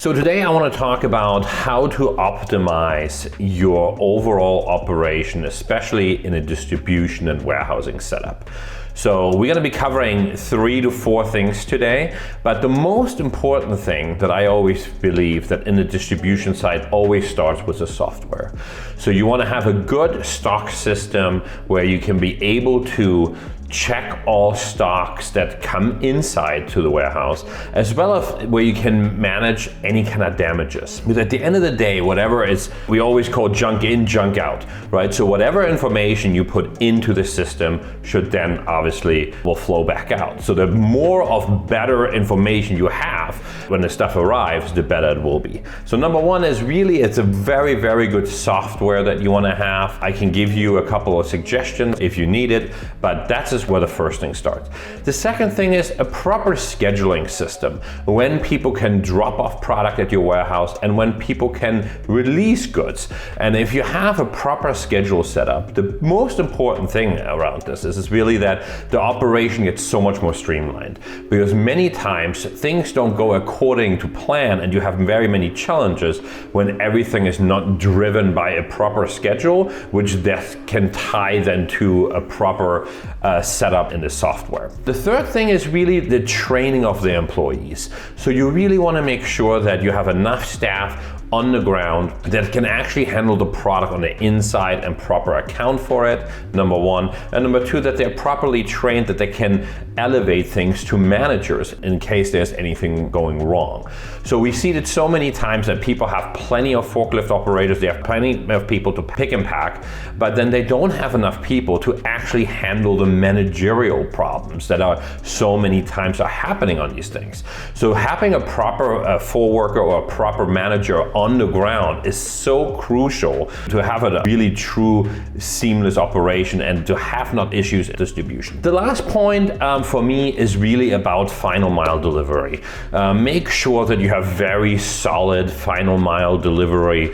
So today I want to talk about how to optimize your overall operation, especially in a distribution and warehousing setup. So we're going to be covering 3 to 4 things today, but the most important thing that I always believe that in the distribution side always starts with the software. So you want to have a good stock system where you can be able to check all stocks that come inside to the warehouse, as well as where you can manage any kind of damages. Because at the end of the day, whatever is, we always call junk in, junk out, right? So whatever information you put into the system should then obviously will flow back out. So the more of better information you have when the stuff arrives, the better it will be. So number one is really, it's a very, very good software that you want to have. I can give you a couple of suggestions if you need it, but that's where the first thing starts. The second thing is a proper scheduling system, when people can drop off product at your warehouse and when people can release goods. And if you have a proper schedule set up, the most important thing around this is really that the operation gets so much more streamlined, because many times things don't go according to plan and you have very many challenges when everything is not driven by a proper schedule, which that can tie then to a proper setup in the software. The third thing is really the training of the employees. So you really want to make sure that you have enough staff on the ground that can actually handle the product on the inside and proper account for it, number one. And number two, that they're properly trained, that they can elevate things to managers in case there's anything going wrong. So we see that so many times that people have plenty of forklift operators, they have plenty of people to pick and pack, but then they don't have enough people to actually handle the managerial problems that are so many times are happening on these things. So having a proper full worker or a proper manager on the ground is so crucial to have a really true seamless operation and to have not issues in distribution. The last point for me is really about final mile delivery. Make sure that you have very solid final mile delivery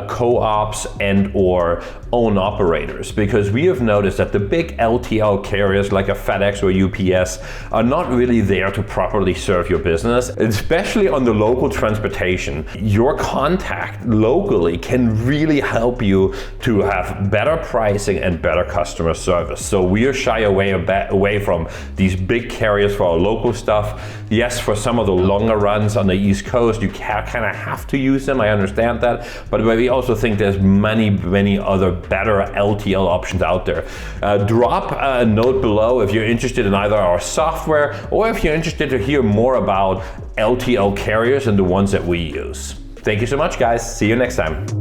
co-ops and or own operators, because we have noticed that the big LTL carriers like a FedEx or UPS are not really there to properly serve your business, especially on the local transportation. Your contact locally can really help you to have better pricing and better customer service. So we are shy away from these big carriers for our local stuff. Yes, for some of the longer runs on the East Coast, you kind of have to use them, I understand that, but we also think there's many other better LTL options out there. Drop a note below if you're interested in either our software or if you're interested to hear more about LTL carriers and the ones that we use. Thank you so much, guys. See you next time.